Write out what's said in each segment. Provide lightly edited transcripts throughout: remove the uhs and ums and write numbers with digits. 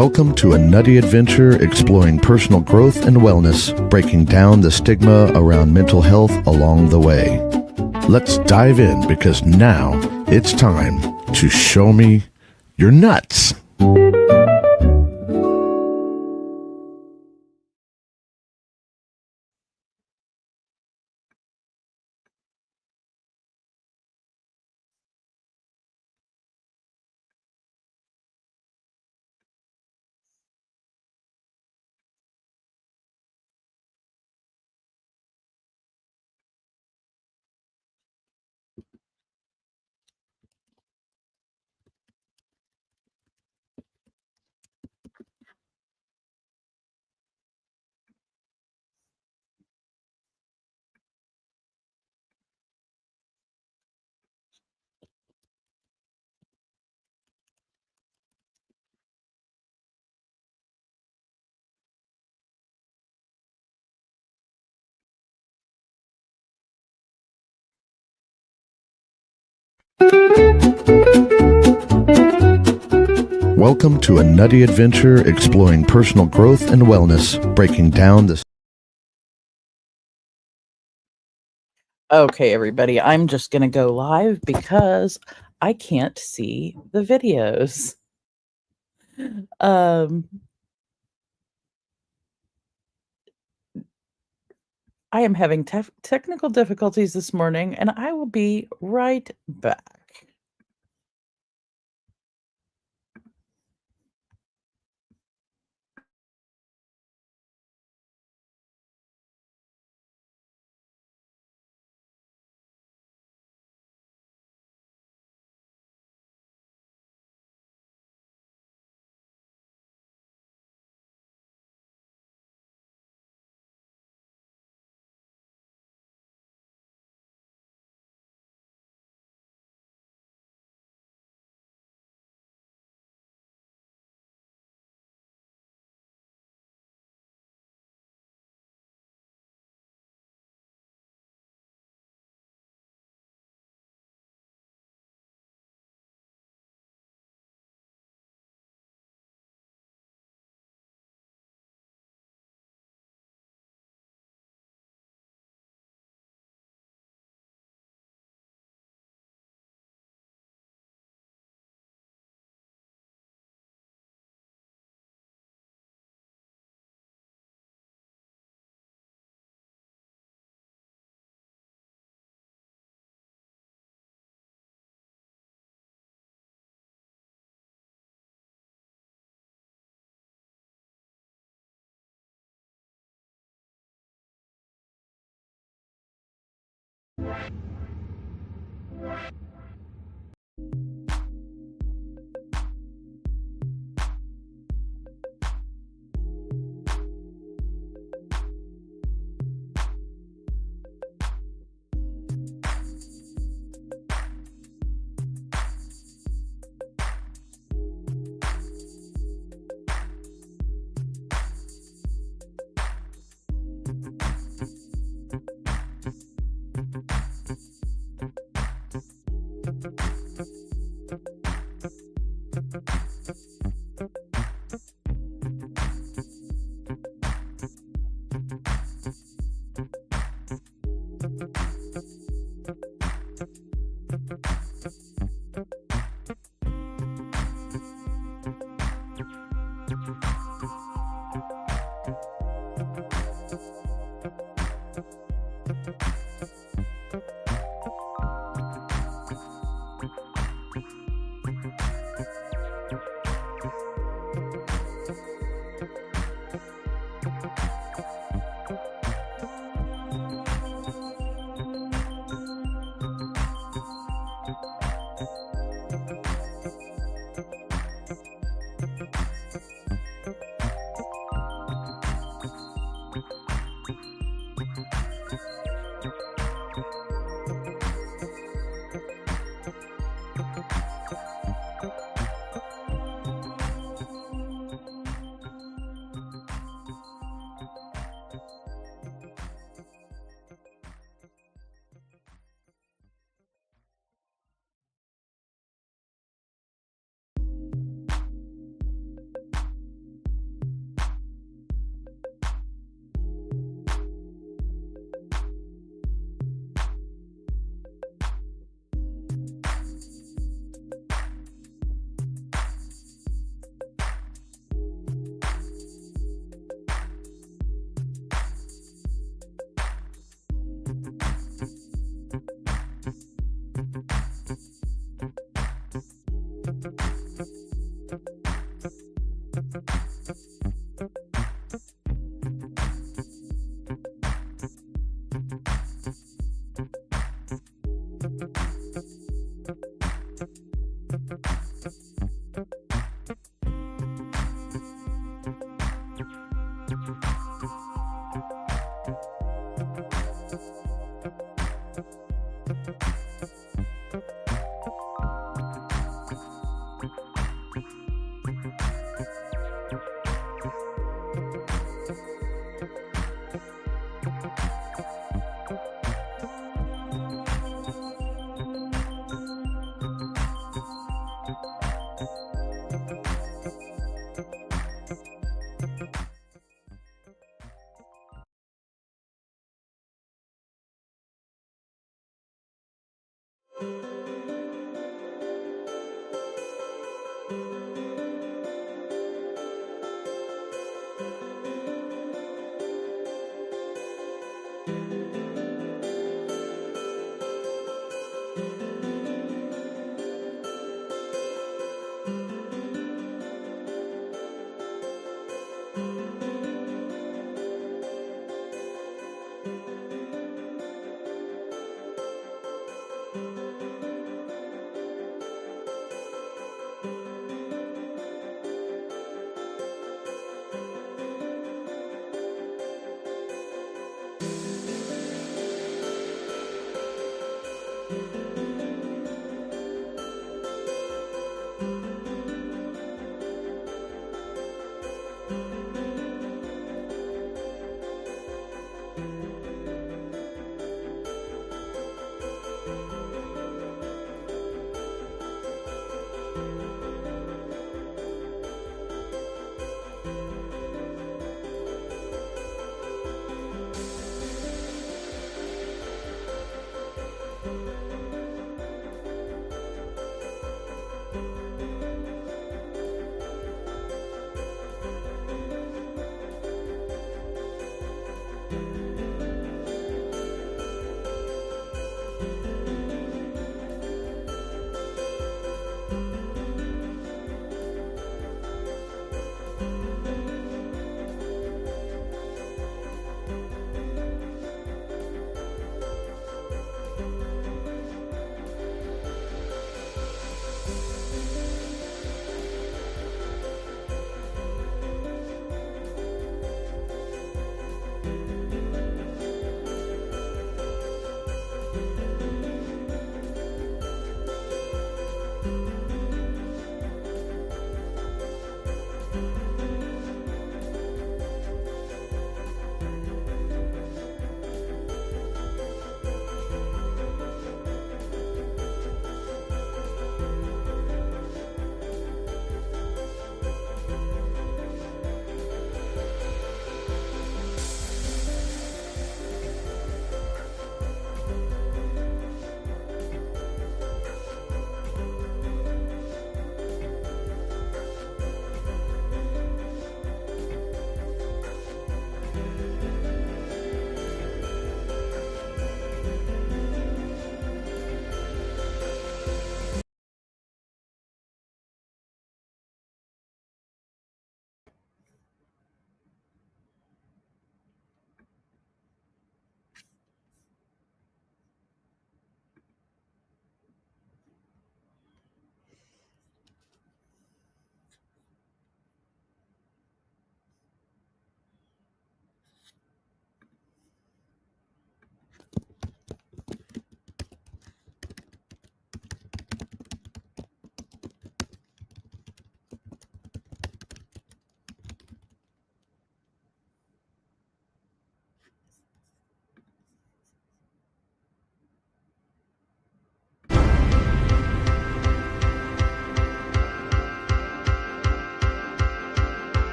Welcome to a nutty adventure exploring personal growth and wellness, breaking down the stigma around mental health along the way. Let's dive in because now it's time to show me your nuts. Welcome to a nutty adventure exploring personal growth and wellness, breaking down the... Okay, everybody, I'm just going to go live because I can't see the videos. I am having technical difficulties this morning, and I will be right back.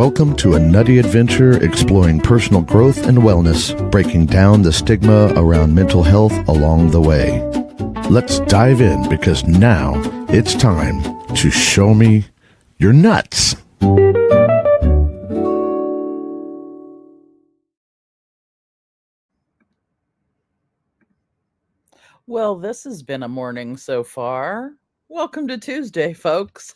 Welcome to a nutty adventure exploring personal growth and wellness, breaking down the stigma around mental health along the way. Let's dive in because now it's time to show me your nuts. Well, this has been a morning so far. Welcome to Tuesday, folks.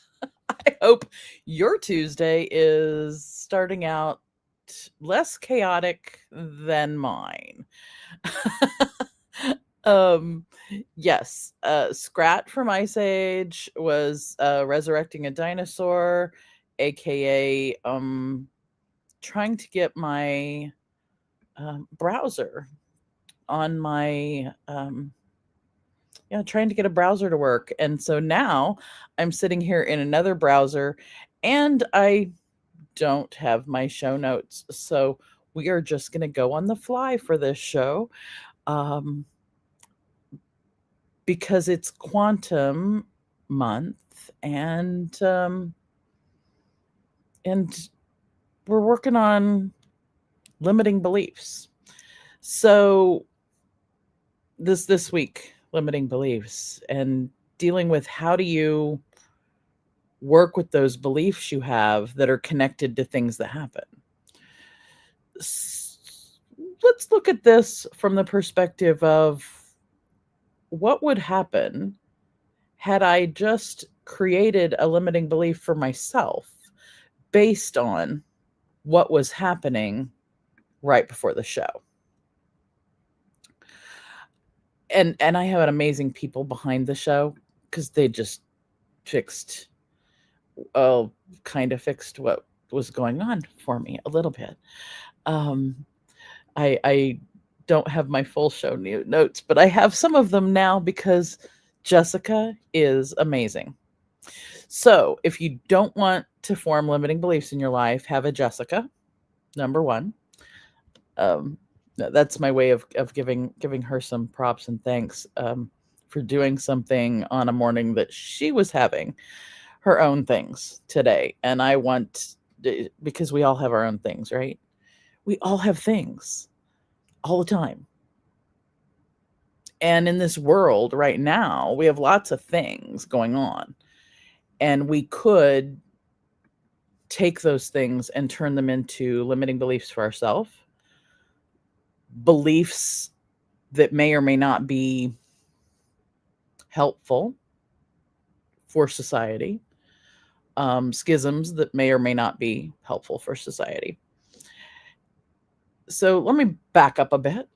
I hope your Tuesday is starting out less chaotic than mine. um yes, Scrat from Ice Age was resurrecting a dinosaur, aka trying to get my browser on my trying to get a browser to work. And so now I'm sitting here in another browser and I don't have my show notes. So we are just going to go on the fly for this show because it's quantum month and we're working on limiting beliefs. So this week, limiting beliefs and dealing with how do you work with those beliefs you have that are connected to things that happen. Let's look at this from the perspective of what would happen had I just created a limiting belief for myself based on what was happening right before the show. And I have an amazing people behind the show because they just fixed kind of fixed what was going on for me a little bit. I don't have my full show notes, but I have some of them now because Jessica is amazing. So if you don't want to form limiting beliefs in your life, have a Jessica, number one. That's my way of giving her some props and thanks for doing something on a morning that she was having her own things today. And I want, because we all have our own things, right? We all have things all the time. And in this world right now, we have lots of things going on. And we could take those things and turn them into limiting beliefs for ourselves, beliefs that may or may not be helpful for society, schisms that may or may not be helpful for society. So let me back up a bit.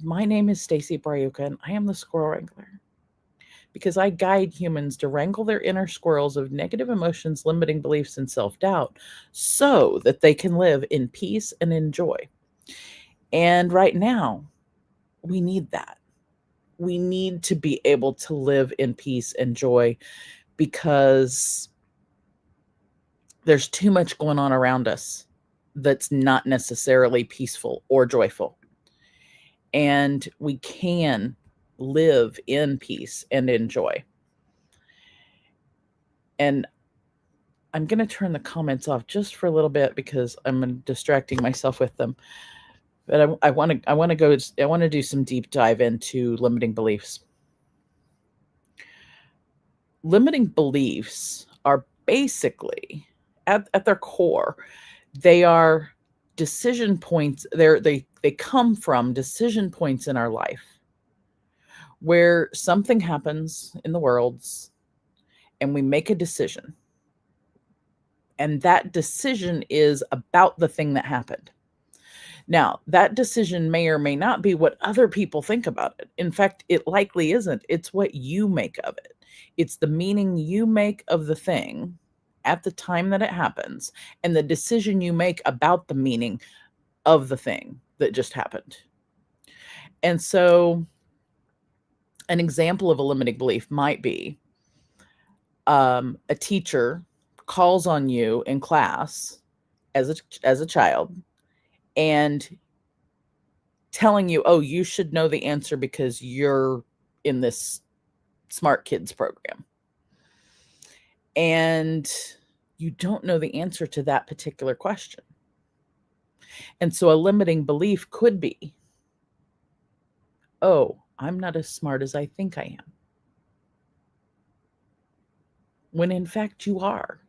My name is Stacy Braiuca, and I am the Squirrel Wrangler because I guide humans to wrangle their inner squirrels of negative emotions, limiting beliefs, and self-doubt so that they can live in peace and in joy. And right now, we need that. We need to be able to live in peace and joy because there's too much going on around us that's not necessarily peaceful or joyful. And we can live in peace and in joy. And I'm going to turn the comments off just for a little bit because I'm distracting myself with them. But I want to do some deep dive into limiting beliefs. Limiting beliefs are basically at their core, they are decision points. They come from decision points in our life where something happens in the worlds and we make a decision. And that decision is about the thing that happened. Now, that decision may or may not be what other people think about it. In fact, it likely isn't. It's what you make of it. It's the meaning you make of the thing at the time that it happens and the decision you make about the meaning of the thing that just happened. And so an example of a limiting belief might be a teacher calls on you in class as a child and telling you, oh, you should know the answer because you're in this smart kids program. And you don't know the answer to that particular question. And so a limiting belief could be, oh, I'm not as smart as I think I am. When in fact you are.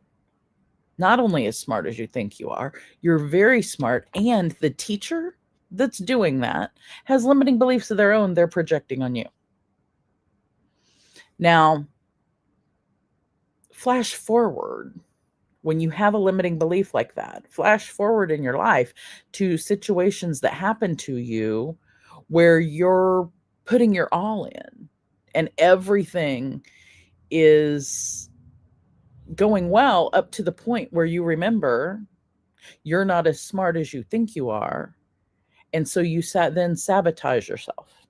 Not only as smart as you think you are, you're very smart. And the teacher that's doing that has limiting beliefs of their own they're projecting on you. Now, flash forward when you have a limiting belief like that, flash forward in your life to situations that happen to you where you're putting your all in and everything is going well up to the point where you remember you're not as smart as you think you are. And so you then sabotage yourself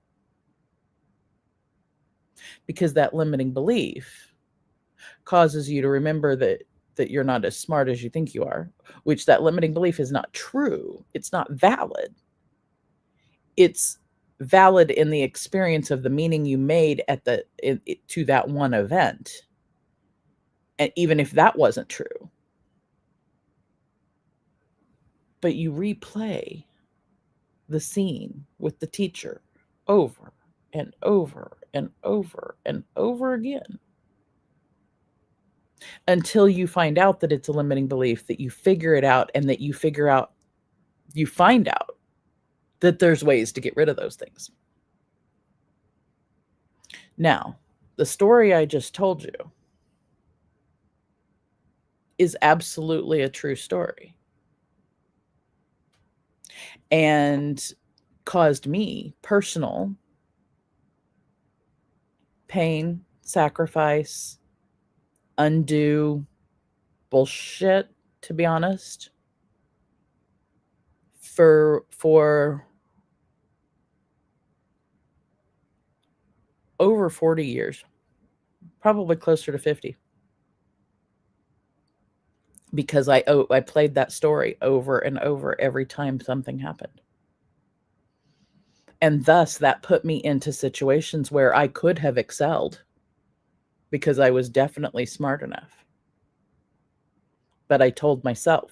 because that limiting belief causes you to remember that you're not as smart as you think you are, which that limiting belief is not true. It's not valid. It's valid in the experience of the meaning you made to that one event. And even if that wasn't true, but you replay the scene with the teacher over and over and over and over again until you find out that it's a limiting belief, that you figure it out, and that you find out that there's ways to get rid of those things. Now, the story I just told you is absolutely a true story and caused me personal pain, sacrifice, undue bullshit, to be honest, for over 40 years, probably closer to 50. Because I played that story over and over every time something happened. And thus that put me into situations where I could have excelled because I was definitely smart enough. But I told myself,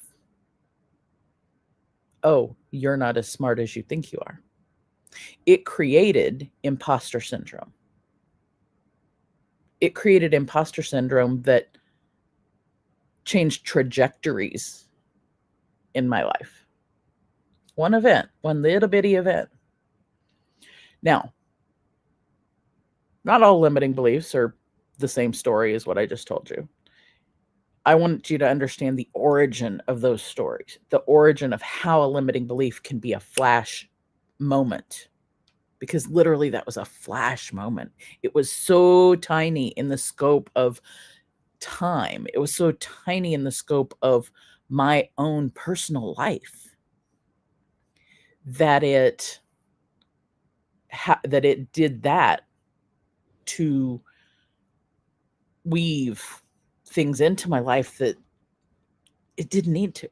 oh, you're not as smart as you think you are. It created imposter syndrome. It created imposter syndrome that changed trajectories in my life. One little bitty event. Now, not all limiting beliefs are the same story as what I just told you. I want you to understand the origin of those stories, the origin of how a limiting belief can be a flash moment. Because literally that was a flash moment. It was so tiny in the scope of time. It was so tiny in the scope of my own personal life that it did that to weave things into my life that it didn't need to.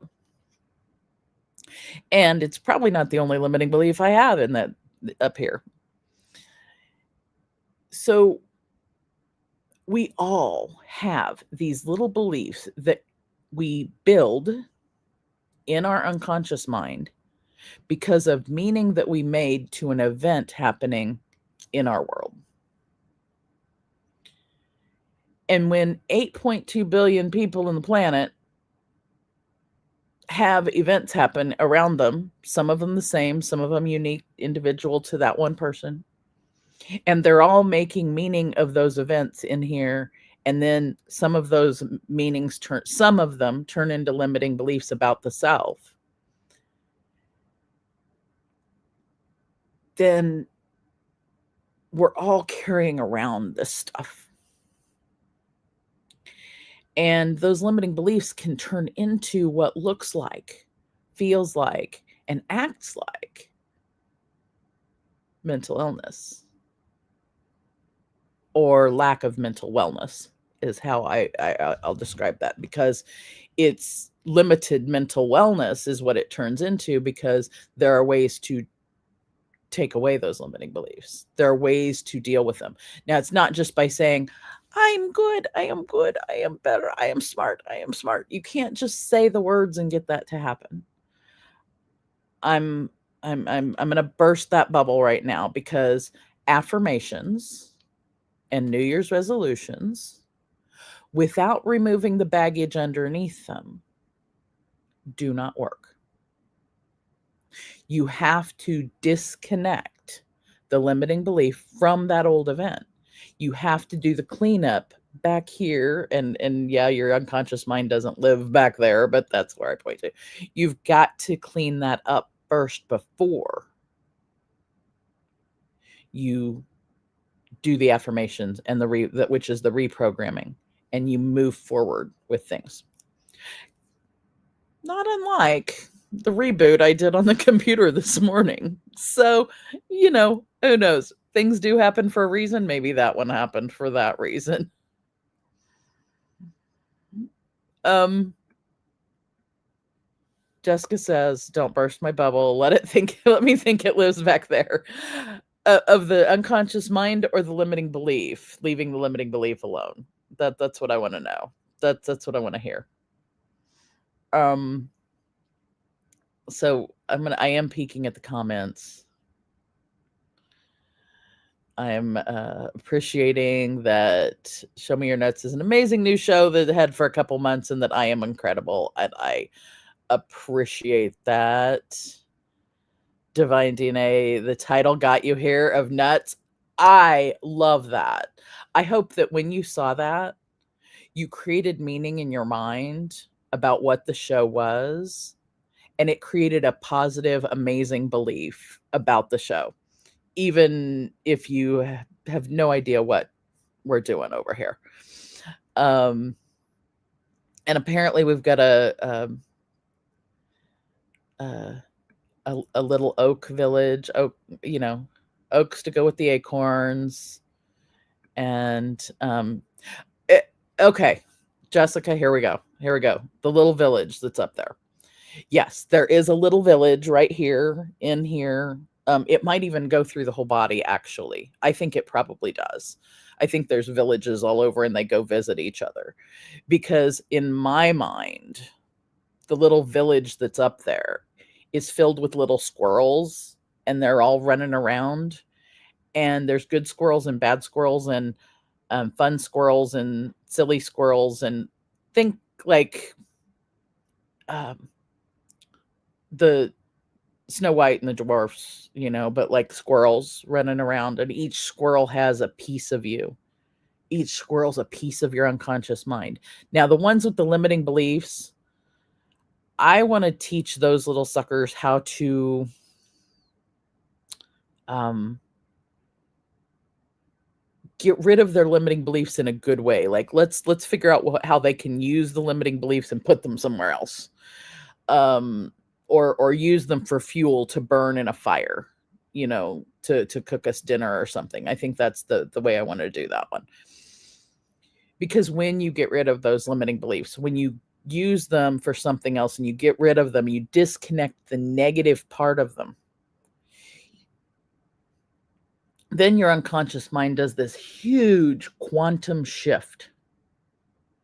And it's probably not the only limiting belief I have in that up here. So we all have these little beliefs that we build in our unconscious mind because of meaning that we made to an event happening in our world. And when 8.2 billion people on the planet have events happen around them, some of them the same, some of them unique, individual to that one person, and they're all making meaning of those events in here, and then some of those meanings turn into limiting beliefs about the self, then we're all carrying around this stuff. And those limiting beliefs can turn into what looks like, feels like, and acts like mental illness or lack of mental wellness is how I'll describe that, because it's limited mental wellness is what it turns into, because there are ways to take away those limiting beliefs. There are ways to deal with them. Now, it's not just by saying, I'm good. I am good. I am better. I am smart. I am smart. You can't just say the words and get that to happen. I'm I'm going to burst that bubble right now, because affirmations and New Year's resolutions, without removing the baggage underneath them, do not work. You have to disconnect the limiting belief from that old event. You have to do the cleanup back here, and yeah, your unconscious mind doesn't live back there, but that's where I point to. You've got to clean that up first before you do the affirmations and which is the reprogramming, and you move forward with things. Not unlike the reboot I did on the computer this morning. So, who knows? Things do happen for a reason. Maybe that one happened for that reason. Jessica says, "Don't burst my bubble. Let me think it lives back there." Of the unconscious mind or the limiting belief, leaving the limiting belief alone. That's what I want to know. That's what I want to hear. So I am peeking at the comments. I'm appreciating that Show Me Your Nuts is an amazing new show that had for a couple months, and that I am incredible. And I appreciate that. Divine DNA, the title got you here of nuts. I love that. I hope that when you saw that, you created meaning in your mind about what the show was, and it created a positive, amazing belief about the show, even if you have no idea what we're doing over here. And apparently we've got a little oak village, oaks to go with the acorns. And okay, Jessica, here we go. The little village that's up there. Yes, there is a little village right here in here. It might even go through the whole body, actually. I think it probably does. I think there's villages all over, and they go visit each other. Because in my mind, the little village that's up there is filled with little squirrels, and they're all running around. And there's good squirrels and bad squirrels, and fun squirrels and silly squirrels, and think like the Snow White and the dwarfs, but like squirrels running around, and each squirrel has a piece of you. Each squirrel's a piece of your unconscious mind. Now, the ones with the limiting beliefs, I want to teach those little suckers how to get rid of their limiting beliefs in a good way. Like, let's figure out how they can use the limiting beliefs and put them somewhere else. Or use them for fuel to burn in a fire, to cook us dinner or something. I think that's the way I want to do that one. Because when you get rid of those limiting beliefs, when you use them for something else and you get rid of them, you disconnect the negative part of them. Then your unconscious mind does this huge quantum shift.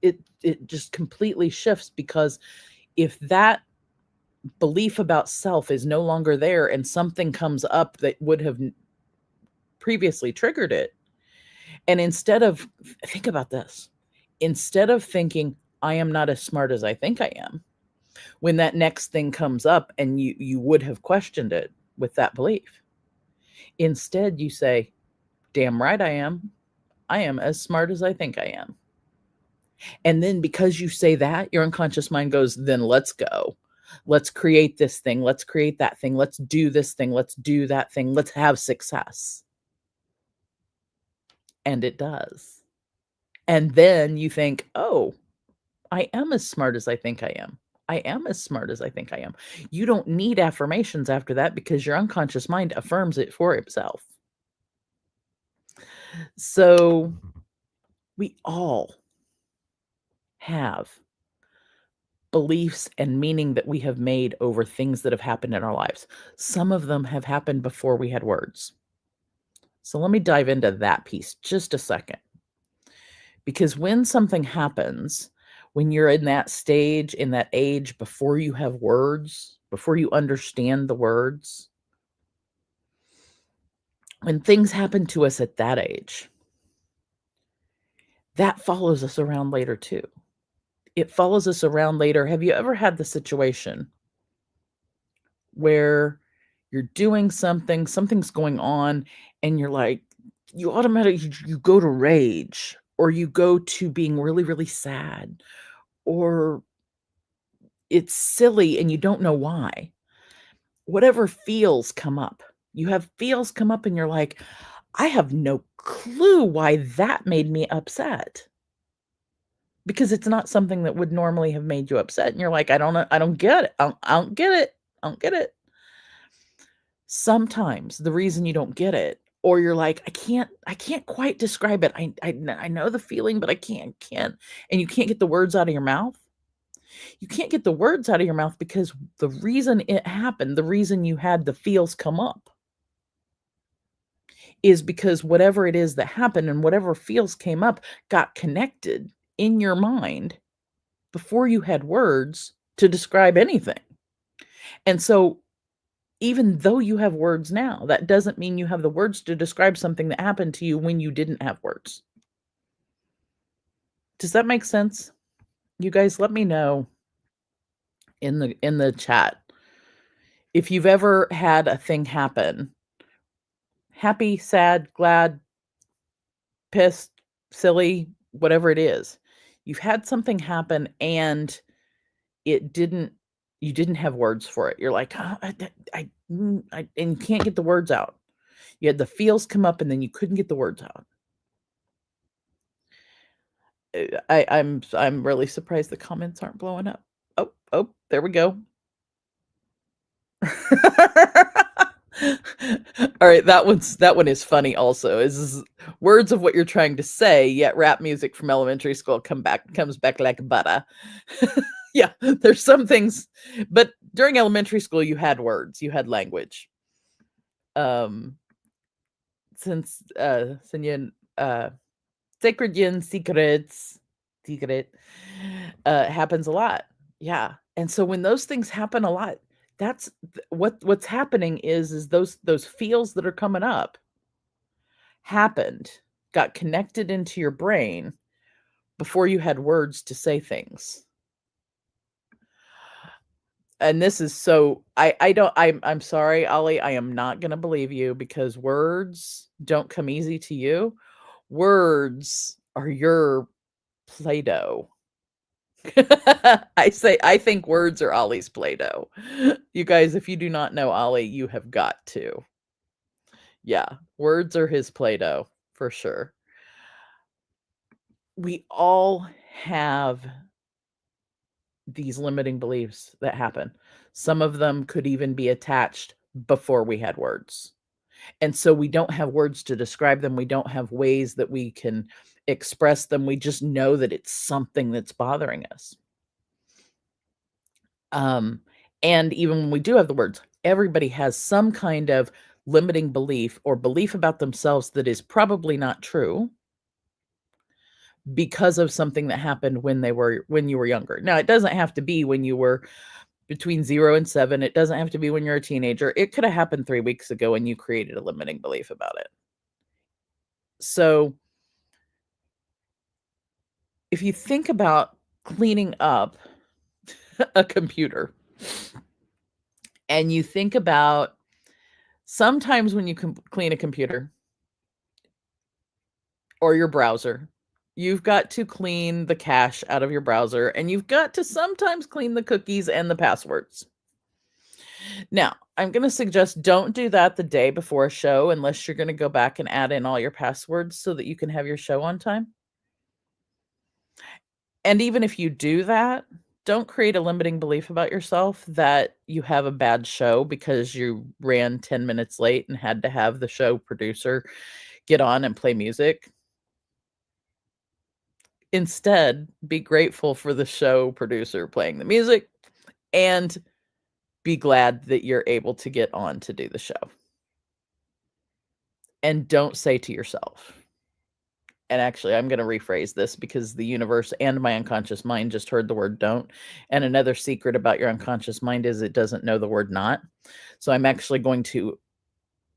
It just completely shifts, because if that belief about self is no longer there and something comes up that would have previously triggered it, and think about this, instead of thinking, I am not as smart as I think I am, when that next thing comes up and you would have questioned it with that belief, instead you say, damn right I am as smart as I think I am. And then because you say that, your unconscious mind goes, then let's go. Let's create this thing. Let's create that thing. Let's do this thing. Let's do that thing. Let's have success. And it does. And then you think, oh, I am as smart as I think I am. I am as smart as I think I am. You don't need affirmations after that, because your unconscious mind affirms it for itself. So we all have beliefs and meaning that we have made over things that have happened in our lives. Some of them have happened before we had words. So let me dive into that piece just a second. Because when something happens, when you're in that stage, in that age, before you have words, before you understand the words, when things happen to us at that age, that follows us around later too. It follows us around later. Have you ever had the situation where you're doing something, something's going on, and you're like, you automatically you go to rage, or you go to being really, really sad, or it's silly and you don't know why. Whatever feels come up. You have feels come up and you're like, I have no clue why that made me upset. Because it's not something that would normally have made you upset. And you're like, I don't know, I don't get it. I don't get it. I don't get it. Sometimes the reason you don't get it, or you're like, I can't quite describe it. I know the feeling, but I can't, and you can't get the words out of your mouth. You can't get the words out of your mouth because the reason it happened, the reason you had the feels come up is because whatever it is that happened and whatever feels came up got connected in your mind before you had words to describe anything. And so even though you have words now, that doesn't mean you have the words to describe something that happened to you when you didn't have words. Does that make sense? You guys let me know in the chat if you've ever had a thing happen. Happy, sad, glad, pissed, silly, whatever it is. You've had something happen and it didn't you didn't have words for it. You're like, "Oh, and you can't get the words out." You had the feels come up and then you couldn't get the words out. I'm really surprised the comments aren't blowing up. Oh, there we go. All right, that one is funny also. Is words of what you're trying to say, yet rap music from elementary school comes back like butter. Yeah, there's some things, but during elementary school you had words, you had language. Since Sinyan Sacred Yin secret happens a lot. Yeah. And so when those things happen a lot, that's what's happening is those feels that are coming up happened, got connected into your brain before you had words to say things. And this is so I don't I'm sorry, Ollie, I am not gonna believe you because words don't come easy to you. Words are your Play-Doh. I think words are Ollie's Play-Doh. You guys, if you do not know Ollie, you have got to. Yeah, words are his Play-Doh for sure. We all have these limiting beliefs that happen. Some of them could even be attached before we had words. And so we don't have words to describe them. We don't have ways that we can express them. We just know that it's something that's bothering us. And even when we do have the words, everybody has some kind of limiting belief or belief about themselves that is probably not true because of something that happened when you were younger. Now, it doesn't have to be when you were between 0 and 7. It doesn't have to be when you're a teenager. It could have happened 3 weeks ago and you created a limiting belief about it. So, if you think about cleaning up a computer and you think about sometimes when you clean a computer or your browser, you've got to clean the cache out of your browser and you've got to sometimes clean the cookies and the passwords. Now, I'm going to suggest don't do that the day before a show unless you're going to go back and add in all your passwords so that you can have your show on time. And even if you do that, don't create a limiting belief about yourself that you have a bad show because you ran 10 minutes late and had to have the show producer get on and play music. Instead, be grateful for the show producer playing the music and be glad that you're able to get on to do the show. And don't say to yourself, and actually, I'm going to rephrase this because the universe and my unconscious mind just heard the word don't. And another secret about your unconscious mind is it doesn't know the word not. So I'm actually going to,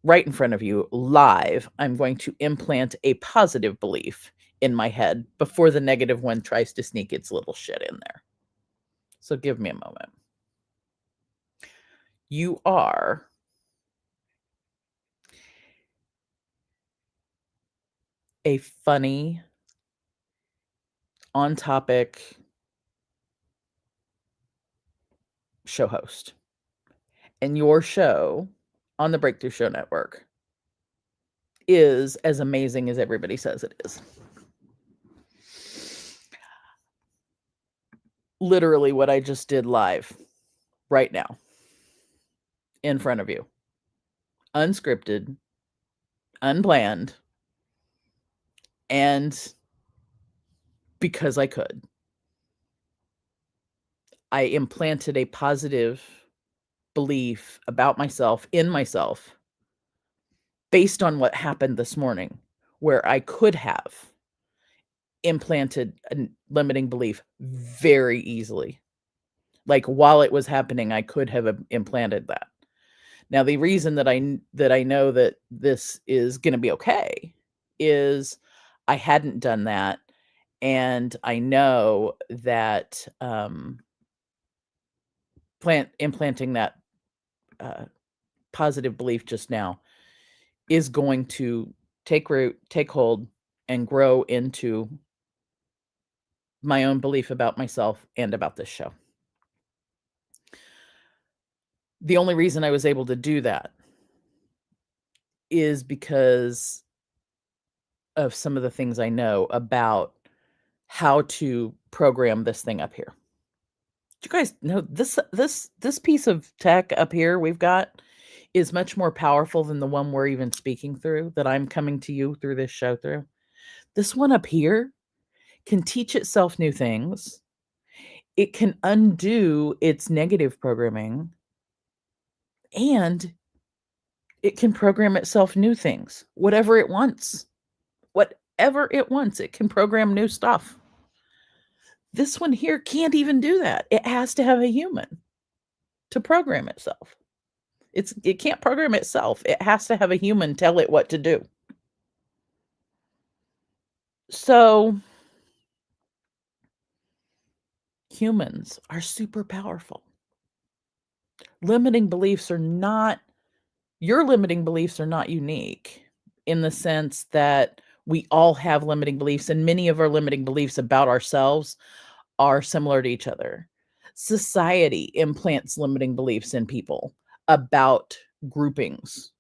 right in front of you, live, I'm going to implant a positive belief in my head before the negative one tries to sneak its little shit in there. So give me a moment. You are a funny, on topic show host. And your show on the Breakthrough Show Network is as amazing as everybody says it is. Literally what I just did live right now in front of you. Unscripted, unplanned, and because I could. I implanted a positive belief about myself, in myself, based on what happened this morning, where I could have implanted a limiting belief very easily. Like, while it was happening, I could have implanted that. Now, the reason that I know that this is gonna be okay is I hadn't done that, and I know that, implanting that, uh, positive belief just now is going to take root, take hold, and grow into my own belief about myself and about this show. The only reason I was able to do that is because of some of the things I know about how to program this thing up here. Do you guys know this piece of tech up here we've got is much more powerful than the one we're even speaking through, that I'm coming to you through this show through? This one up here can teach itself new things. It can undo its negative programming, and it can program itself new things, whatever it wants. Whatever it wants, it can program new stuff. This one here can't even do that. It has to have a human to program itself. It can't program itself. It has to have a human tell it what to do. So humans are super powerful. Limiting beliefs are not Your limiting beliefs are not unique, in the sense that we all have limiting beliefs, and many of our limiting beliefs about ourselves are similar to each other. Society implants limiting beliefs in people about groupings.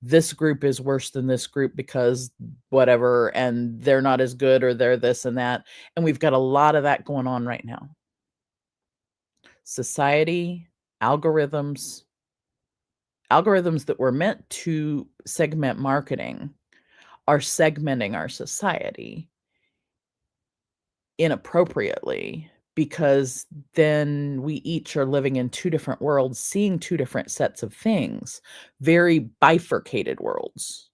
This group is worse than this group because whatever, and they're not as good, or they're this and that. And we've got a lot of that going on right now. Society, algorithms, algorithms that were meant to segment marketing are segmenting our society inappropriately, because then we each are living in two different worlds, seeing two different sets of things, very bifurcated worlds.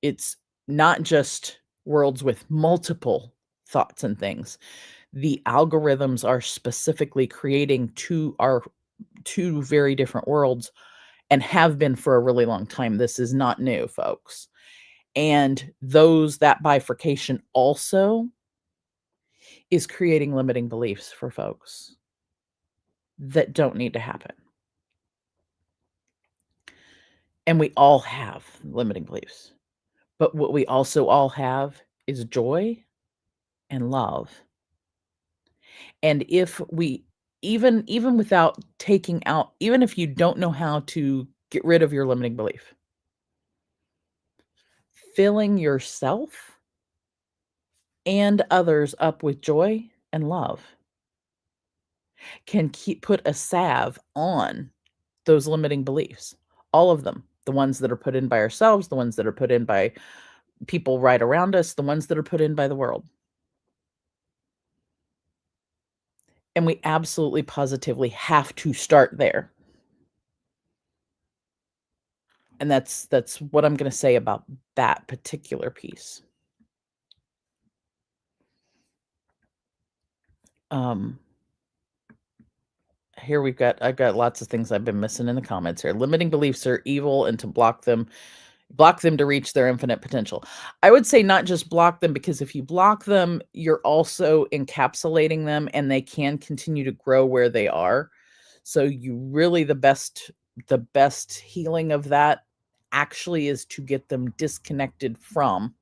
It's not just worlds with multiple thoughts and things. The algorithms are specifically creating two very different worlds, and have been for a really long time. This is not new, folks. And that bifurcation also is creating limiting beliefs for folks that don't need to happen. And we all have limiting beliefs. But what we also all have is joy and love. And if we even without taking out, even if you don't know how to get rid of your limiting belief, filling yourself and others up with joy and love can put a salve on those limiting beliefs. All of them. The ones that are put in by ourselves, the ones that are put in by people right around us, the ones that are put in by the world. And we absolutely positively have to start there. And that's what I'm going to say about that particular piece. Um, here I've got lots of things I've been missing in the comments here. Limiting beliefs are evil and to block them to reach their infinite potential. I would say not just block them, because if you block them, you're also encapsulating them and they can continue to grow where they are. So you really the best healing of that actually is to get them disconnected from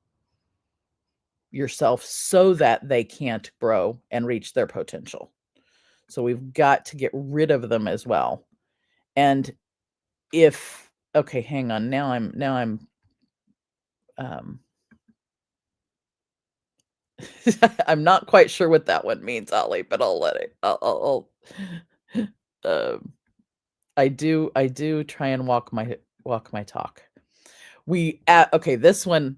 yourself so that they can't grow and reach their potential. So we've got to get rid of them as well. And if okay, hang on. Now I'm I'm not quite sure what that one means, Ollie, but I'll let it. Um, I do try and walk my talk. Okay, this one.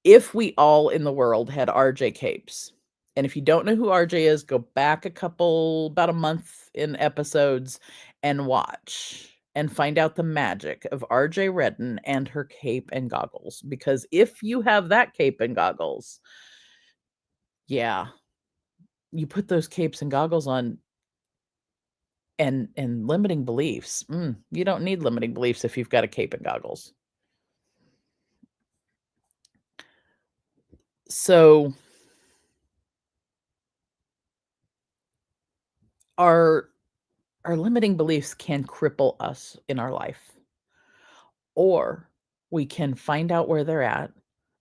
If we all in the world had RJ capes, and if you don't know who RJ is, go back about a month in episodes and watch and find out the magic of RJ Redden and her cape and goggles. Because if you have that cape and goggles, yeah, you put those capes and goggles on and limiting beliefs. You don't need limiting beliefs if you've got a cape and goggles. So our limiting beliefs can cripple us in our life, or we can find out where they're at,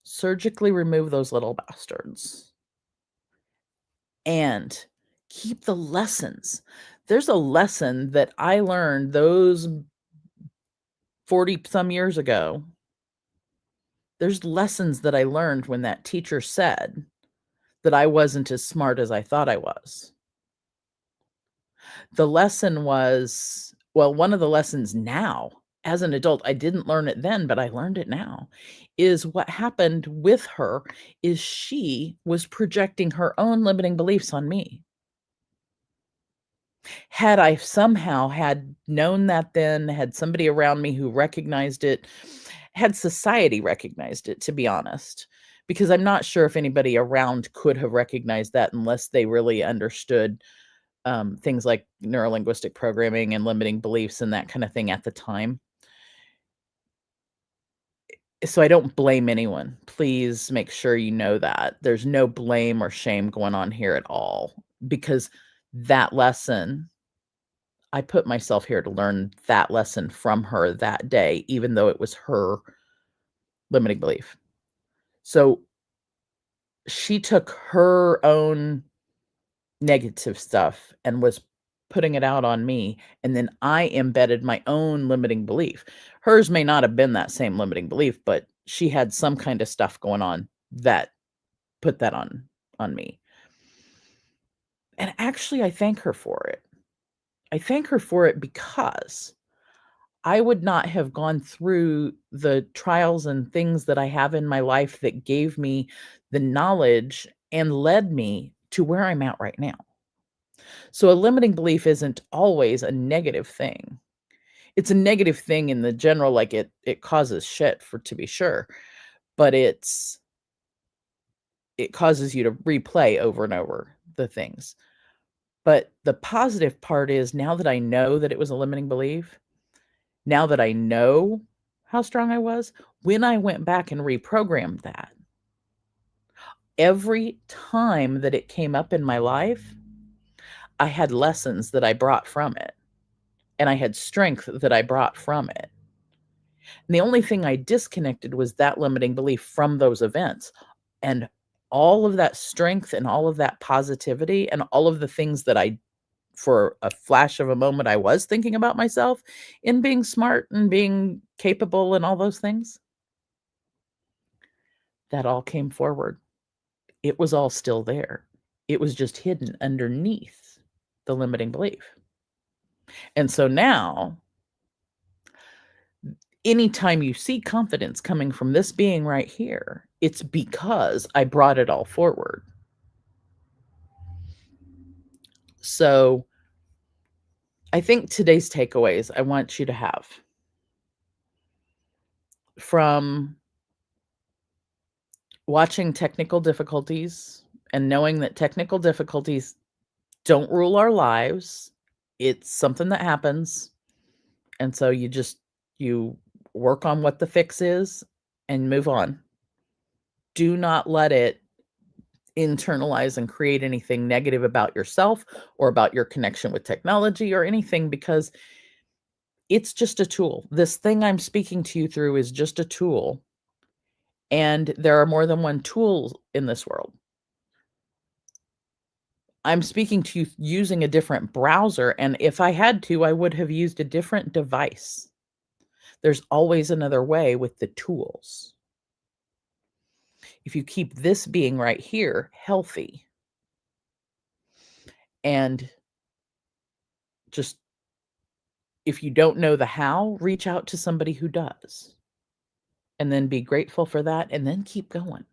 surgically remove those little bastards, and keep the lessons. There's a lesson that I learned those 40 some years ago. There's lessons that I learned when that teacher said that I wasn't as smart as I thought I was. The lesson was, well, one of the lessons now as an adult, I didn't learn it then, but I learned it now, is what happened with her is she was projecting her own limiting beliefs on me. Had I somehow had known that then, had somebody around me who recognized it, had society recognized it, to be honest, because I'm not sure if anybody around could have recognized that unless they really understood things like neurolinguistic programming and limiting beliefs and that kind of thing at the time. So I don't blame anyone. Please make sure you know that. There's no blame or shame going on here at all, because that lesson, I put myself here to learn that lesson from her that day, even though it was her limiting belief. So she took her own negative stuff and was putting it out on me, and then I embedded my own limiting belief. Hers may not have been that same limiting belief, but she had some kind of stuff going on that put that on me. And actually, I thank her for it. I thank her for it because I would not have gone through the trials and things that I have in my life that gave me the knowledge and led me to where I'm at right now. So a limiting belief isn't always a negative thing. It's a negative thing in the general, like it causes shit, for to be sure, but it causes you to replay over and over the things. But the positive part is, now that I know that it was a limiting belief, now that I know how strong I was, when I went back and reprogrammed that, every time that it came up in my life, I had lessons that I brought from it, and I had strength that I brought from it. And the only thing I disconnected was that limiting belief from those events. And all of that strength and all of that positivity and all of the things that for a flash of a moment, I was thinking about myself in being smart and being capable and all those things, that all came forward. It was all still there. It was just hidden underneath the limiting belief. And so now, anytime you see confidence coming from this being right here, it's because I brought it all forward. So I think today's takeaways I want you to have from watching technical difficulties and knowing that technical difficulties don't rule our lives. It's something that happens. And so you work on what the fix is and move on. Do not let it internalize and create anything negative about yourself or about your connection with technology or anything, because it's just a tool. This thing I'm speaking to you through is just a tool. And there are more than one tool in this world. I'm speaking to you using a different browser, and if I had to, I would have used a different device. There's always another way with the tools. If you keep this being right here healthy, and just, if you don't know the how, reach out to somebody who does, and then be grateful for that, and then keep going.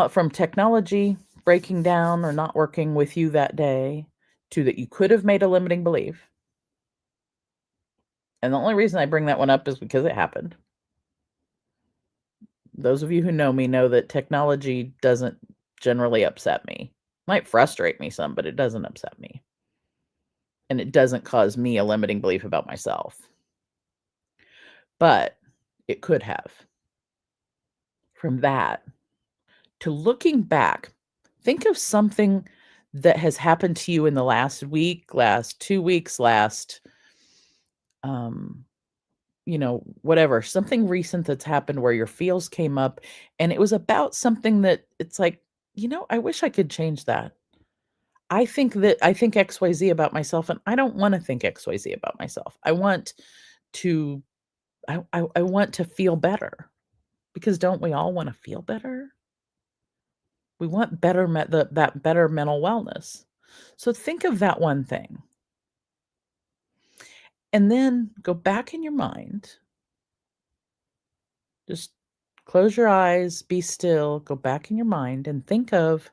From technology breaking down or not working with you that day to that you could have made a limiting belief. And the only reason I bring that one up is because it happened. Those of you who know me know that technology doesn't generally upset me. Might frustrate me some, but it doesn't upset me. And it doesn't cause me a limiting belief about myself. But it could have. From that to looking back, think of something that has happened to you in the last week, last 2 weeks, last whatever, something recent that's happened where your feels came up and it was about something that it's like, I wish I could change that. I think XYZ about myself, and I don't want to think XYZ about myself. I want to I want to feel better, because don't we all want to feel better? We want better that better mental wellness. So think of that one thing. And then go back in your mind. Just close your eyes, be still, go back in your mind and think of,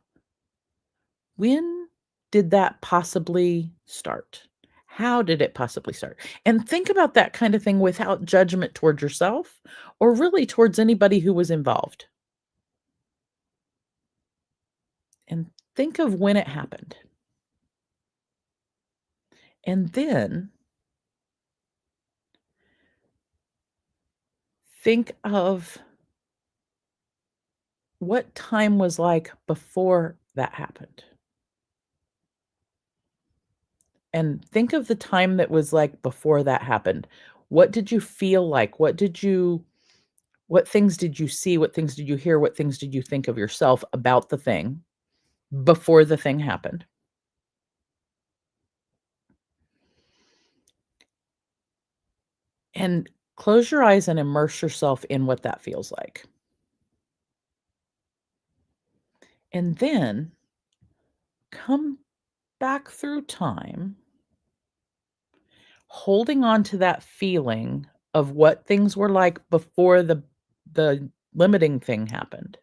when did that possibly start? How did it possibly start? And think about that kind of thing without judgment towards yourself or really towards anybody who was involved. And think of when it happened. And then think of what time was like before that happened. And think of the time that was like before that happened. What did you feel like? What things did you see? What things did you hear? What things did you think of yourself about the thing before the thing happened? And close your eyes and immerse yourself in what that feels like. And then come back through time, holding on to that feeling of what things were like before the limiting thing happened.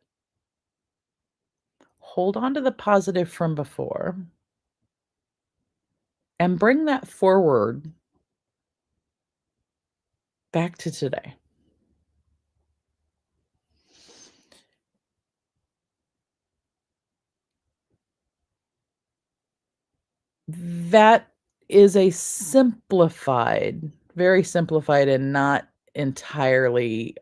Hold on to the positive from before and bring that forward back to today. That is a very simplified and not entirely,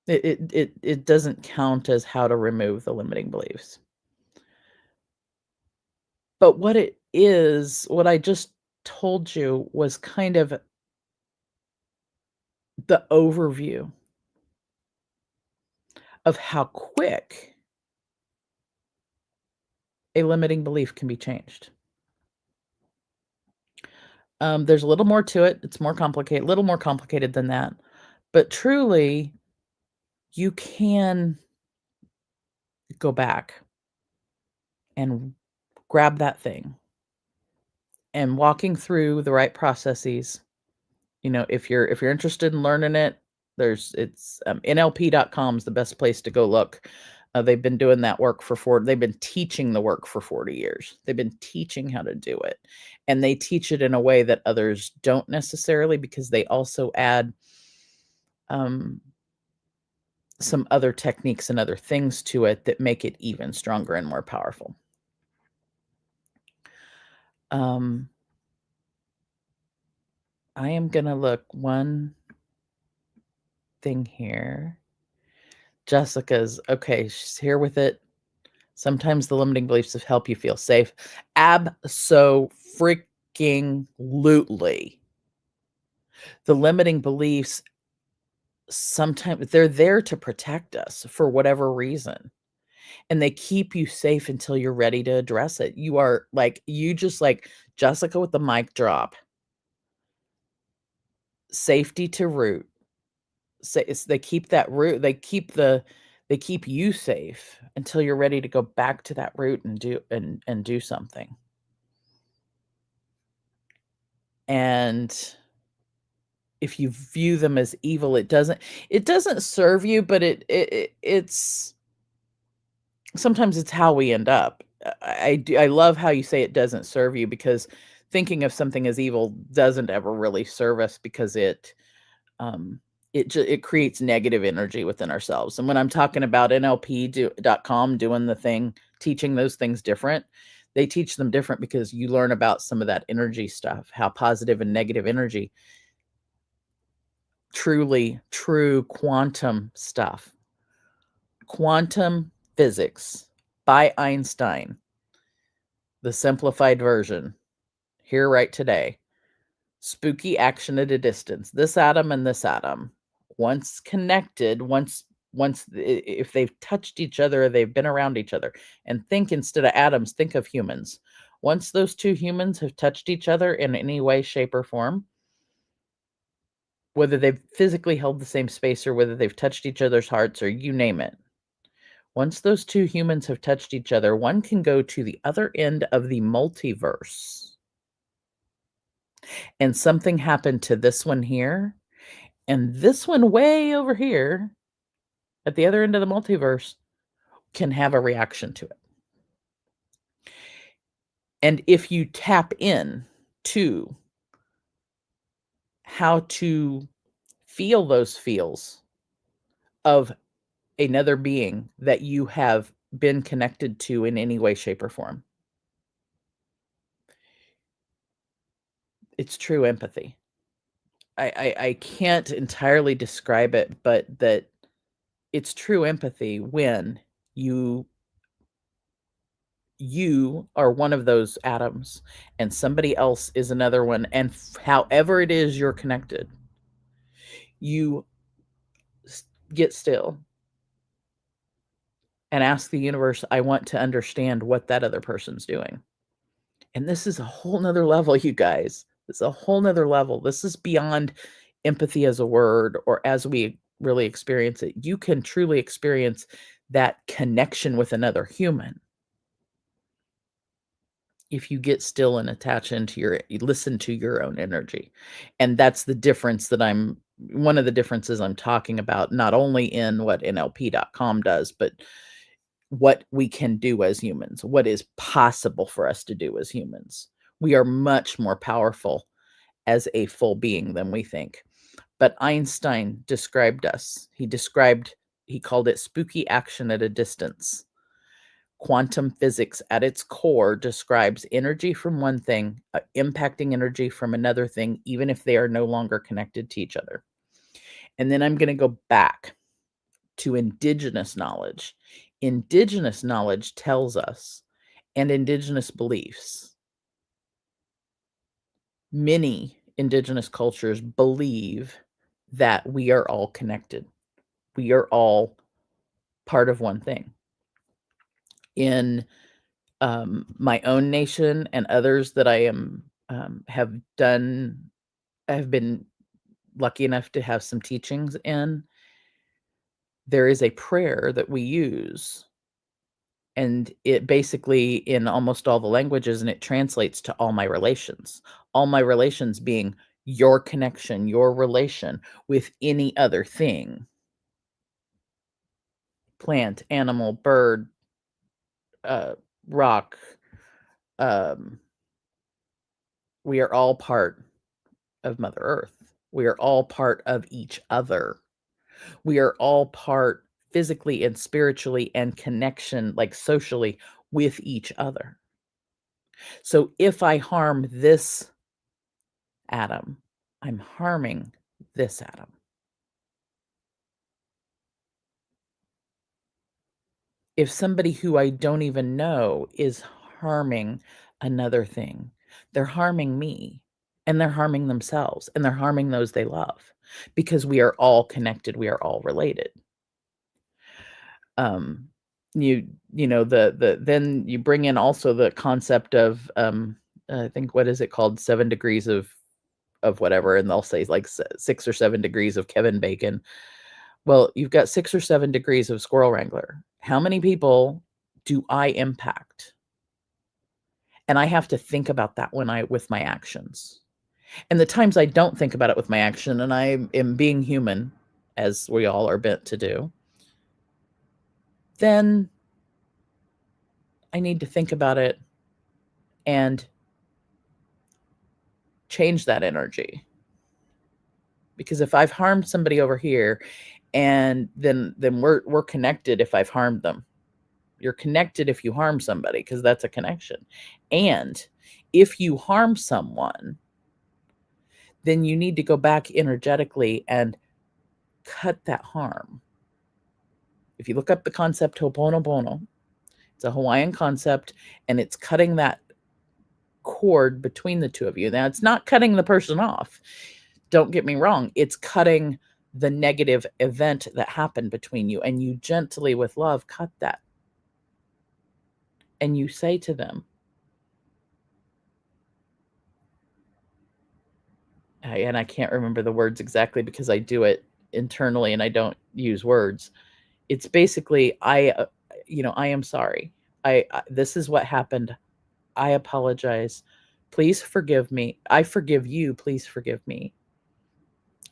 it doesn't count as how to remove the limiting beliefs. But what it is, what I just told you was kind of the overview of how quick a limiting belief can be changed. There's a little more to it. It's more complicated, a little more complicated than that. But truly, you can go back and grab that thing. And walking through the right processes, if you're interested in learning it, NLP.com is the best place to go look. They've been doing that work they've been teaching the work for 40 years. They've been teaching how to do it. And they teach it in a way that others don't necessarily, because they also add some other techniques and other things to it that make it even stronger and more powerful. I am gonna look one thing here. Jessica's okay, she's here with it. Sometimes the limiting beliefs help you feel safe. Abso-freaking-lutely. The limiting beliefs, sometimes they're there to protect us for whatever reason. And they keep you safe until you're ready to address it. You are like, you just like Jessica with the mic drop. Safety to root. They keep that root, they keep you safe until you're ready to go back to that root and do something. And if you view them as evil, it doesn't serve you, but it's sometimes it's how we end up. I love how you say it doesn't serve you, because thinking of something as evil doesn't ever really serve us, because it creates negative energy within ourselves. And when I'm talking about NLP.com doing the thing, teaching those things different, they teach them different because you learn about some of that energy stuff, how positive and negative energy, truly true quantum stuff. Quantum physics by Einstein, the simplified version, here right today. Spooky action at a distance. This atom and this atom, once connected, if they've touched each other, they've been around each other. And think, instead of atoms, think of humans. Once those two humans have touched each other in any way, shape, or form, whether they've physically held the same space or whether they've touched each other's hearts or you name it, once those two humans have touched each other, one can go to the other end of the multiverse. And something happened to this one here, and this one way over here at the other end of the multiverse can have a reaction to it. And if you tap in to how to feel those feels of another being that you have been connected to in any way, shape, or form, it's true empathy. I can't entirely describe it, but that it's true empathy when you are one of those atoms and somebody else is another one, and however it is you're connected, you get still and ask the universe, I want to understand what that other person's doing. And this is a whole nother level, you guys. This is a whole nother level. This is beyond empathy as a word or as we really experience it. You can truly experience that connection with another human if you get still and attach into you listen to your own energy. And that's the difference that one of the differences I'm talking about, not only in what NLP.com does, but what we can do as humans, what is possible for us to do as humans. We are much more powerful as a full being than we think. But Einstein described us. He called it spooky action at a distance. Quantum physics at its core describes energy from one thing, impacting energy from another thing, even if they are no longer connected to each other. And then I'm going to go back to indigenous knowledge. Indigenous knowledge tells us, and indigenous beliefs, many indigenous cultures believe that we are all connected. We are all part of one thing. In my own nation and others that I have been lucky enough to have some teachings in, there is a prayer that we use, and it basically in almost all the languages, and it translates to all my relations being your connection, your relation with any other thing, plant, animal, bird, rock. We are all part of Mother Earth. We are all part of each other. We are all part physically and spiritually and connection, like socially, with each other. So if I harm this atom, I'm harming this atom. If somebody who I don't even know is harming another thing, they're harming me, and they're harming themselves, and they're harming those they love, because we are all connected, we are all related. Um, you know, then you bring in also the concept of, I think, what is it called? 7 degrees of whatever, and they'll say, like, 6 or 7 degrees of Kevin Bacon. Well, you've got 6 or 7 degrees of Squirrel Wrangler. How many people do I impact? And I have to think about that with my actions. And the times I don't think about it with my action, and I am being human, as we all are bent to do, then I need to think about it and change that energy. Because if I've harmed somebody over here, and then we're connected if I've harmed them. You're connected if you harm somebody, because that's a connection. And if you harm someone, then you need to go back energetically and cut that harm. If you look up the concept Ho'oponopono, it's a Hawaiian concept, and it's cutting that cord between the two of you. Now, it's not cutting the person off. Don't get me wrong. It's cutting the negative event that happened between you, and you gently, with love, cut that. And you say to them, and I can't remember the words exactly because I do it internally and I don't use words. It's basically, I am sorry. This is what happened. I apologize. Please forgive me. I forgive you. Please forgive me.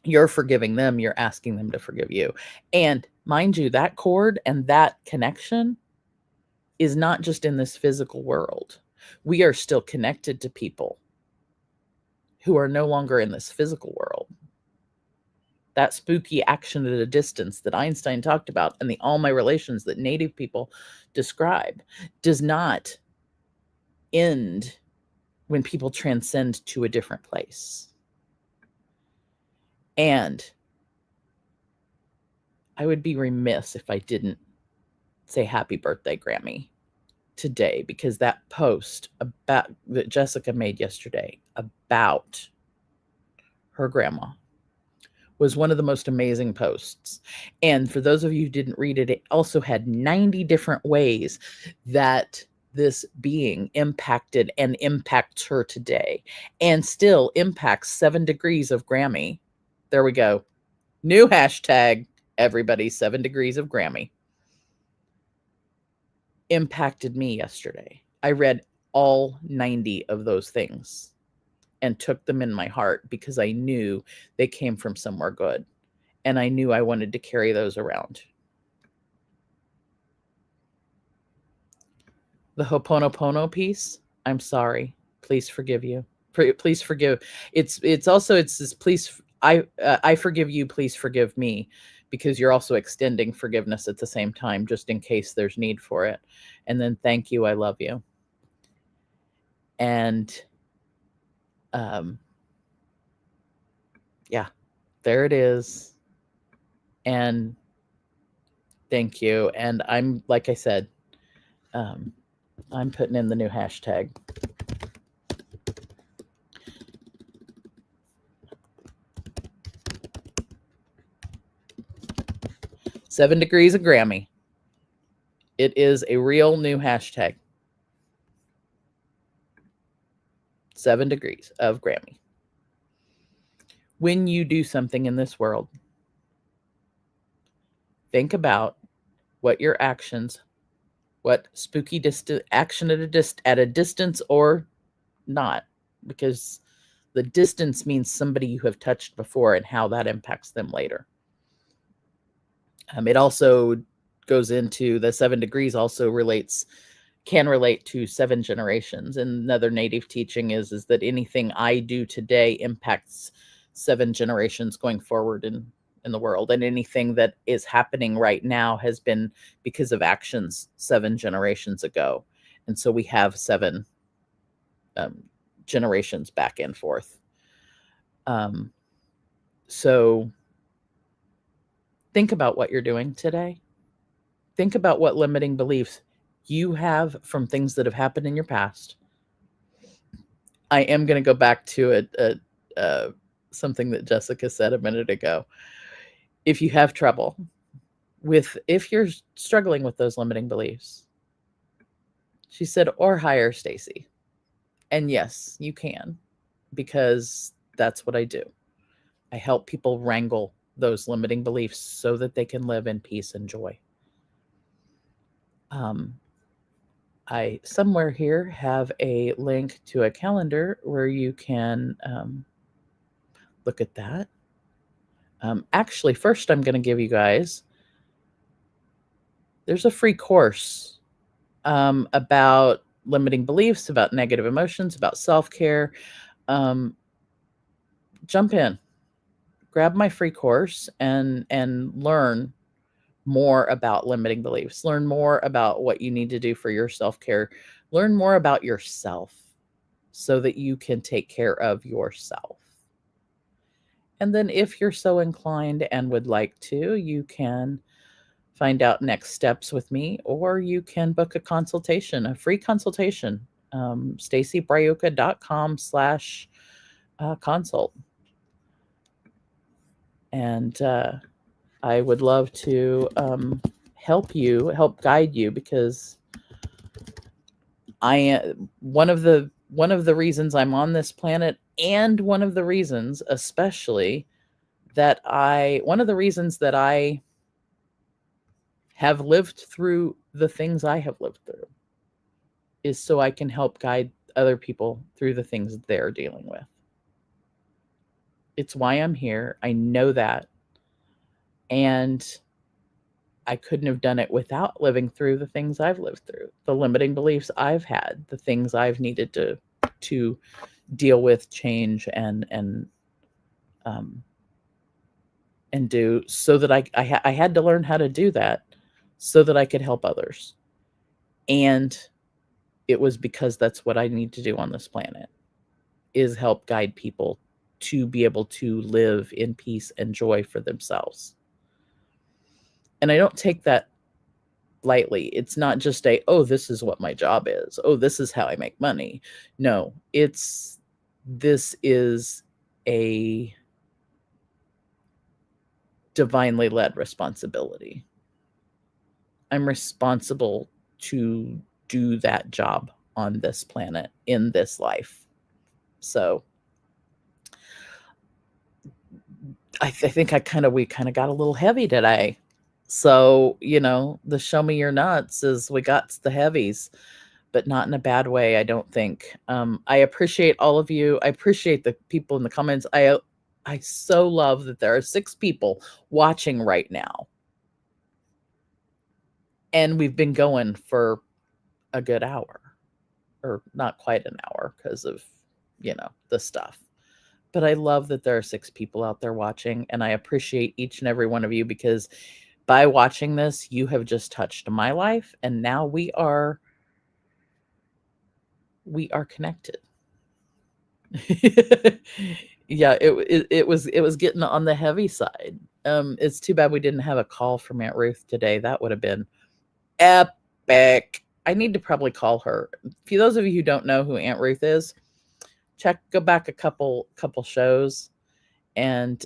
You're forgiving them. You're asking them to forgive you. And mind you, that cord and that connection is not just in this physical world. We are still connected to people who are no longer in this physical world. That spooky action at a distance that Einstein talked about, and the all my relations that Native people describe, does not end when people transcend to a different place. And I would be remiss if I didn't say happy birthday, Grammy, today, because that post that Jessica made yesterday about her grandma was one of the most amazing posts. And for those of you who didn't read it, it also had 90 different ways that this being impacted and impacts her today, and still impacts 7 degrees of Grammy. There we go. New hashtag, everybody, 7 degrees of Grammy. Impacted me yesterday. I read all 90 of those things and took them in my heart, because I knew they came from somewhere good. And I knew I wanted to carry those around. The Ho'oponopono piece, I'm sorry. Please forgive you. Please forgive. It's this, please, I forgive you, please forgive me, because you're also extending forgiveness at the same time, just in case there's need for it. And then thank you, I love you. And yeah, there it is. And thank you. And I'm, like I said, I'm putting in the new hashtag. "7 degrees of Grammy." It is a real new hashtag. 7 degrees of Grammy. When you do something in this world, think about what your actions, what spooky action at a distance or not, because the distance means somebody you have touched before and how that impacts them later. It also goes into the 7 degrees also can relate to 7 generations. And another Native teaching is that anything I do today impacts 7 generations going forward. And in the world, and anything that is happening right now has been because of actions 7 generations ago. And so we have 7 generations back and forth. So think about what you're doing today. Think about what limiting beliefs you have from things that have happened in your past. I am going to go back to something that Jessica said a minute ago. If you have trouble if you're struggling with those limiting beliefs, she said, or hire Stacy. And yes, you can, because that's what I do. I help people wrangle those limiting beliefs so that they can live in peace and joy. I somewhere here have a link to a calendar where you can look at that. Actually, first I'm going to give you guys, there's a free course about limiting beliefs, about negative emotions, about self-care. Jump in, grab my free course and learn more about limiting beliefs, learn more about what you need to do for your self-care, learn more about yourself so that you can take care of yourself. And then if you're so inclined and would like to, you can find out next steps with me, or you can book a consultation, a free consultation, stacybraiuca.com/consult. And I would love to help guide you, because one of the reasons I'm on this planet, and one of the reasons especially one of the reasons that I have lived through the things I have lived through is so I can help guide other people through the things they're dealing with. It's why I'm here. I know that. And I couldn't have done it without living through the things I've lived through, the limiting beliefs I've had, the things I've needed to deal with, change, and do, so that I had to learn how to do that so that I could help others. And it was because that's what I need to do on this planet, is help guide people to be able to live in peace and joy for themselves. And I don't take that lightly. It's not just oh, this is what my job is. Oh, this is how I make money. No, this is a divinely led responsibility. I'm responsible to do that job on this planet in this life. So I think we kind of got a little heavy today. So, the show me your nuts is we got the heavies, but not in a bad way, I don't think. I appreciate all of you. I appreciate the people in the comments. I so love that there are 6 people watching right now. And we've been going for a good hour, or not quite an hour because of, the stuff. But I love that there are 6 people out there watching, and I appreciate each and every one of you, because by watching this, you have just touched my life, and now we are connected. Yeah, it was getting on the heavy side. It's too bad we didn't have a call from Aunt Ruth today. That would have been epic. I need to probably call her. For those of you who don't know who Aunt Ruth is, go back a couple shows and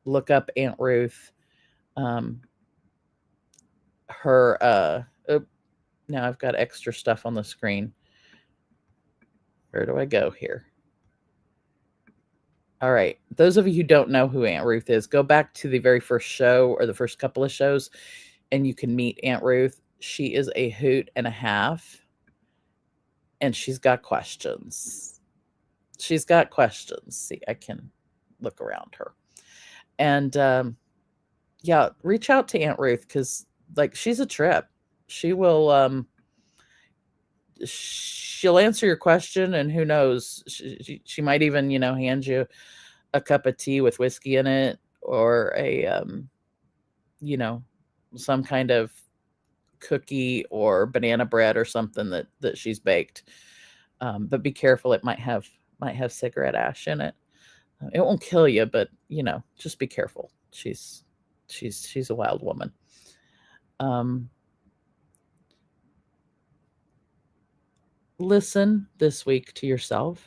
look up Aunt Ruth. Now I've got extra stuff on the screen. Where do I go here? All right. Those of you who don't know who Aunt Ruth is, go back to the very first show, or the first couple of shows, and you can meet Aunt Ruth. She is a hoot and a half, and she's got questions. See, I can look around her. And yeah, reach out to Aunt Ruth, because she's a trip. She will she'll answer your question, and who knows, she might even hand you a cup of tea with whiskey in it, or a you know, some kind of cookie or banana bread or something that she's baked. But be careful; it might have cigarette ash in it. It won't kill you, but just be careful. She's a wild woman. Listen this week to yourself.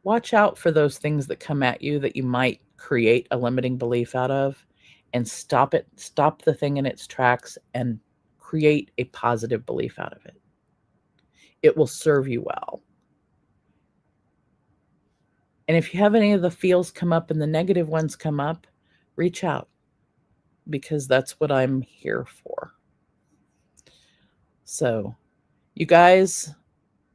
Watch out for those things that come at you that you might create a limiting belief out of, and stop the thing in its tracks and create a positive belief out of it. It will serve you well. And if you have any of the feels come up and the negative ones come up, reach out, because that's what I'm here for. So, you guys,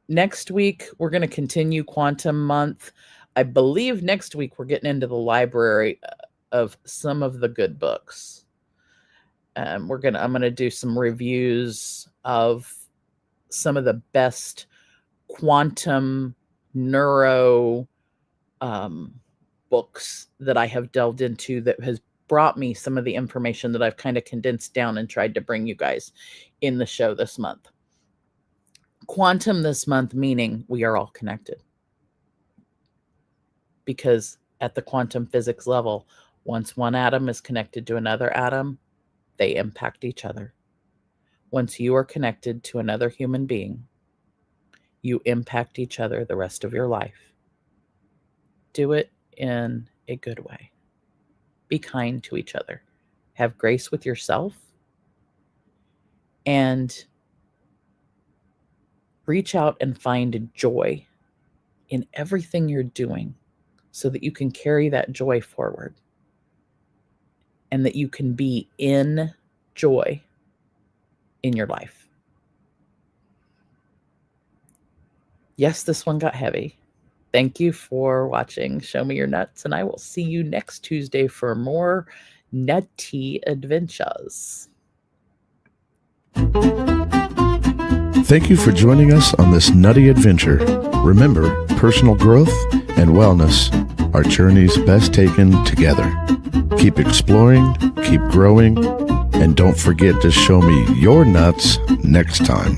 next week we're going to continue Quantum Month. I believe next week we're getting into the library of some of the good books. I'm going to do some reviews of some of the best quantum neuro books that I have delved into, that has brought me some of the information that I've kind of condensed down and tried to bring you guys in the show this month. Quantum this month, meaning we are all connected. Because at the quantum physics level, once one atom is connected to another atom, they impact each other. Once you are connected to another human being, you impact each other the rest of your life. Do it in a good way. Be kind to each other. Have grace with yourself. And reach out and find joy in everything you're doing, so that you can carry that joy forward, and that you can be in joy in your life. Yes, this one got heavy. Thank you for watching Show Me Your Nuts, and I will see you next Tuesday for more nutty adventures. Thank you for joining us on this nutty adventure. Remember, personal growth and wellness are journeys best taken together. Keep exploring, keep growing, and don't forget to show me your nuts next time.